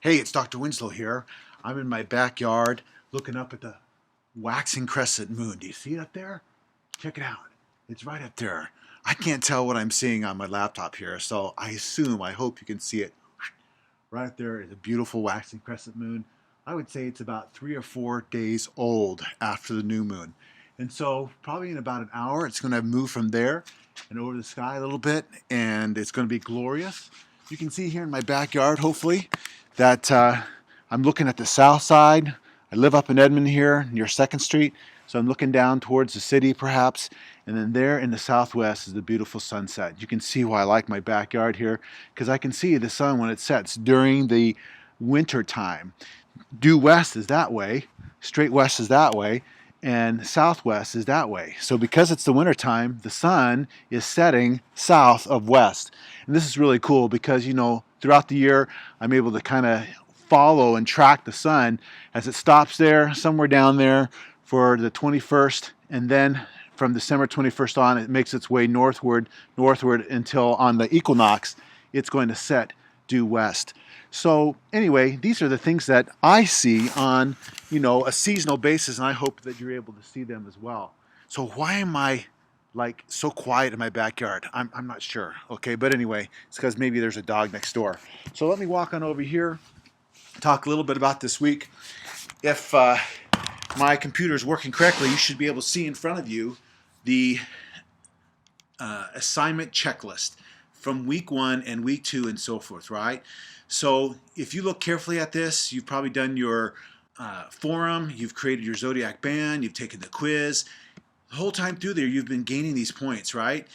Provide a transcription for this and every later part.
Hey, it's Dr. Winslow here. I'm in my backyard looking up at the waxing crescent moon. Do you see it up there? Check it out. It's right up there. I can't tell what I'm seeing on my laptop here, so I hope you can see it. Right up there is a beautiful waxing crescent moon. I would say it's about 3 or 4 days old after the new moon. And so, probably in about an hour, it's going to move from there and over the sky a little bit, and it's going to be glorious. You can see here in my backyard, hopefully, that I'm looking at the south side. I live up in Edmond here near 2nd Street, so I'm looking down towards the city perhaps, and then there in the southwest is the beautiful sunset. You can see why I like my backyard here, because I can see the sun when it sets during the winter time. Due west is that way, straight west is that way, and southwest is that way. So because it's the winter time, the sun is setting south of west. And this is really cool because, throughout the year, I'm able to kind of follow and track the sun as it stops there, somewhere down there for the 21st, and then from December 21st on, it makes its way northward until on the equinox, it's going to set due west. So anyway, these are the things that I see on, a seasonal basis, and I hope that you're able to see them as well. So why am I like so quiet in my backyard? I'm not sure. Okay, but anyway, it's because maybe there's a dog next door. So let me walk on over here, talk a little bit about this week. If my computer is working correctly, you should be able to see in front of you the assignment checklist from week 1 and week 2 and so forth, right? So if you look carefully at this, you've probably done your forum, you've created your zodiac band, you've taken the quiz. The whole time through there, you've been gaining these points, right?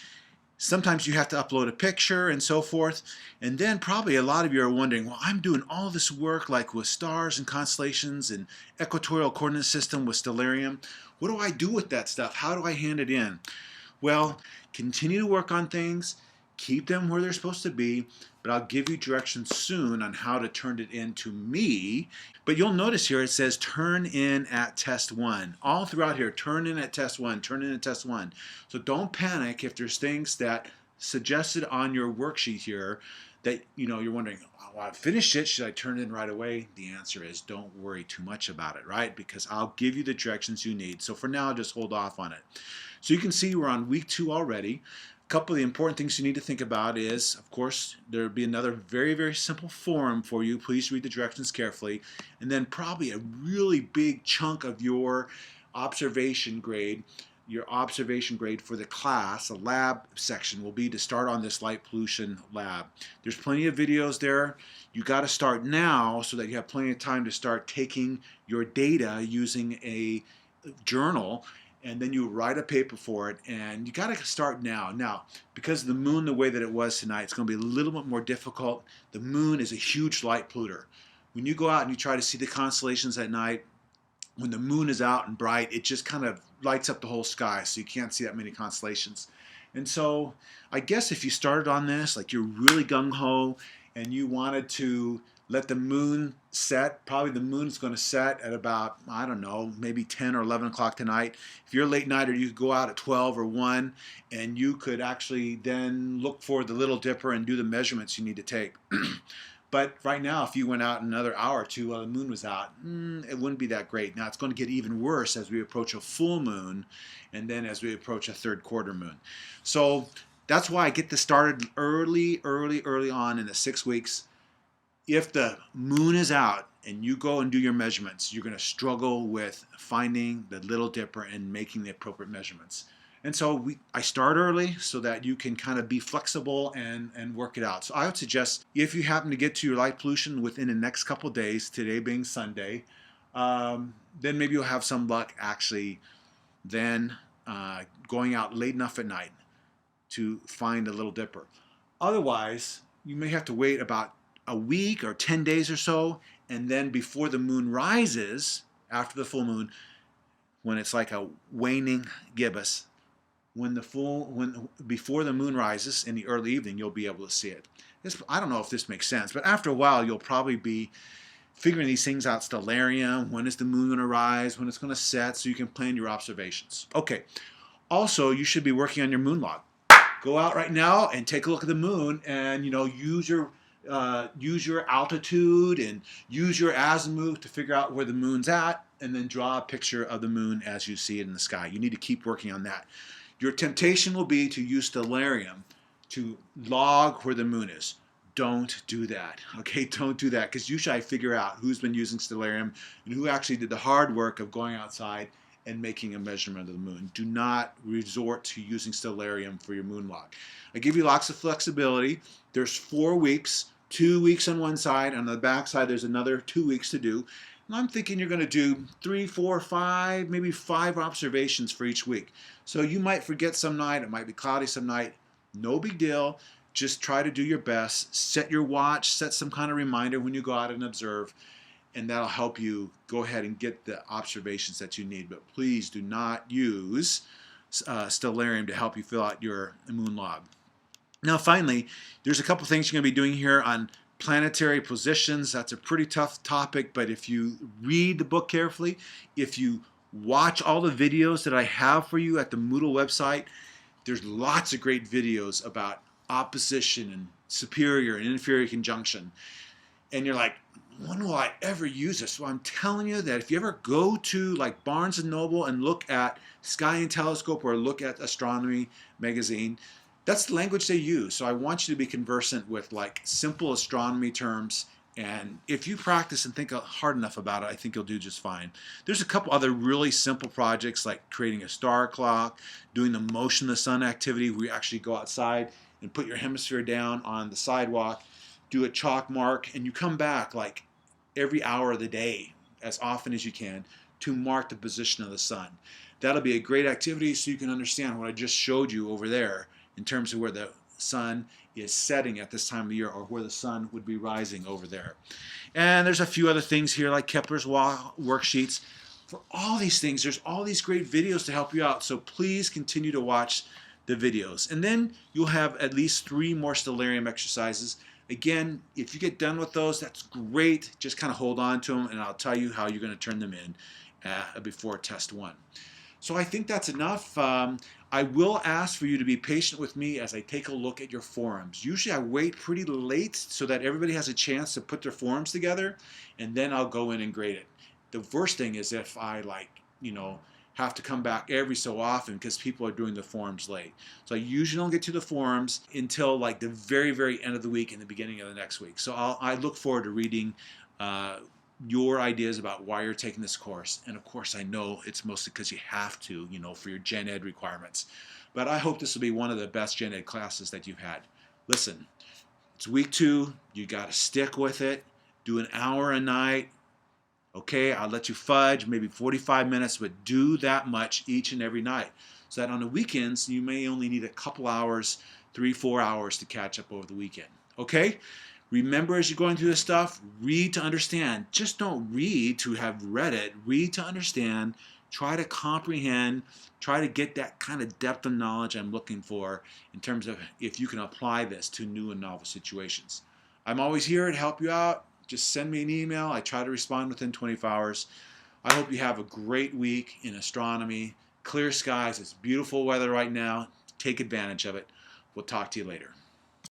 Sometimes you have to upload a picture and so forth. And then probably a lot of you are wondering, well, I'm doing all this work like with stars and constellations and equatorial coordinate system with stellarium. What do I do with that stuff? How do I hand it in? Well, continue to work on things, keep them where they're supposed to be, but I'll give you directions soon on how to turn it in to me. But you'll notice here it says turn in at test 1. All throughout here, turn in at test 1, turn in at test 1. So don't panic if there's things that suggested on your worksheet here that you're wondering, oh, I finished it, should I turn it in right away? The answer is don't worry too much about it, right? Because I'll give you the directions you need. So for now, just hold off on it. So you can see we're on week 2 already. A couple of the important things you need to think about is, of course, there'll be another very, very simple form for you. Please read the directions carefully. And then probably a really big chunk of your observation grade for the class, a lab section, will be to start on this light pollution lab. There's plenty of videos there. You got to start now so that you have plenty of time to start taking your data using a journal, and then you write a paper for it, and you got to start now. Now, because of the moon the way that it was tonight, it's going to be a little bit more difficult. The moon is a huge light polluter. When you go out and you try to see the constellations at night, when the moon is out and bright, it just kind of lights up the whole sky, so you can't see that many constellations. And so I guess if you started on this, like you're really gung-ho, and you wanted to let the moon set, probably the moon's going to set at about, I don't know, maybe 10 or 11 o'clock tonight. If you're a late nighter, you could go out at 12 or 1, and you could actually then look for the Little Dipper and do the measurements you need to take. But right now, if you went out another hour or 2 while the moon was out, it wouldn't be that great. Now, it's going to get even worse as we approach a full moon and then as we approach a 3rd quarter moon. So that's why I get this started early on in the 6 weeks. If the moon is out and you go and do your measurements, you're going to struggle with finding the Little Dipper and making the appropriate measurements. And so I start early so that you can kind of be flexible and work it out. So I would suggest if you happen to get to your light pollution within the next couple of days, today being Sunday, then maybe you'll have some luck actually then going out late enough at night to find a Little Dipper. Otherwise, you may have to wait about a week or 10 days or so, and then before the moon rises, after the full moon, when it's like a waning gibbous, before the moon rises in the early evening, you'll be able to see it. I don't know if this makes sense, but after a while, you'll probably be figuring these things out, stellarium, when is the moon going to rise, when it's going to set, so you can plan your observations. Okay. Also, you should be working on your moon log. Go out right now and take a look at the moon, and use your use your altitude and use your azimuth to figure out where the moon's at, and then draw a picture of the moon as you see it in the sky. You need to keep working on that. Your temptation will be to use stellarium to log where the moon is. Don't do that, okay? Don't do that, because usually I figure out who's been using stellarium and who actually did the hard work of going outside and making a measurement of the moon. Do not resort to using stellarium for your moon log. I give you lots of flexibility. There's 4 weeks, 2 weeks on one side, and on the back side there's another 2 weeks to do. And I'm thinking you're going to do 3, 4, 5, maybe 5 observations for each week. So you might forget some night, it might be cloudy some night. No big deal. Just try to do your best. Set your watch, set some kind of reminder when you go out and observe, and that'll help you go ahead and get the observations that you need. But please do not use stellarium to help you fill out your moon log. Now finally, there's a couple things you're going to be doing here on planetary positions. That's a pretty tough topic, but if you read the book carefully, if you watch all the videos that I have for you at the Moodle website, there's lots of great videos about opposition and superior and inferior conjunction. And you're like, when will I ever use this? Well, I'm telling you that if you ever go to like Barnes & Noble and look at Sky and Telescope or look at Astronomy magazine, that's the language they use. So I want you to be conversant with like simple astronomy terms. And if you practice and think hard enough about it, I think you'll do just fine. There's a couple other really simple projects like creating a star clock, doing the motion of the sun activity where you actually go outside and put your hemisphere down on the sidewalk, do a chalk mark, and you come back like every hour of the day, as often as you can, to mark the position of the sun. That'll be a great activity so you can understand what I just showed you over there in terms of where the sun is setting at this time of year or where the sun would be rising over there. And there's a few other things here like Kepler's worksheets. For all these things, there's all these great videos to help you out, so please continue to watch the videos. And then you'll have at least 3 more stellarium exercises. Again, if you get done with those, that's great. Just kind of hold on to them, and I'll tell you how you're going to turn them in before test 1. So I think that's enough. I will ask for you to be patient with me as I take a look at your forums. Usually I wait pretty late so that everybody has a chance to put their forums together, and then I'll go in and grade it. The worst thing is if I have to come back every so often because people are doing the forums late. So I usually don't get to the forums until like the very, very end of the week and the beginning of the next week. So I look forward to reading your ideas about why you're taking this course. And of course, I know it's mostly because you have to, for your Gen Ed requirements. But I hope this will be one of the best Gen Ed classes that you've had. Listen, it's week 2. You got to stick with it. Do an hour a night. Okay, I'll let you fudge, maybe 45 minutes, but do that much each and every night. So that on the weekends, you may only need a couple hours, 3, 4 hours to catch up over the weekend. Okay? Remember as you're going through this stuff, read to understand. Just don't read to have read it. Read to understand. Try to comprehend. Try to get that kind of depth of knowledge I'm looking for in terms of if you can apply this to new and novel situations. I'm always here to help you out. Just send me an email. I try to respond within 24 hours. I hope you have a great week in astronomy. Clear skies. It's beautiful weather right now. Take advantage of it. We'll talk to you later.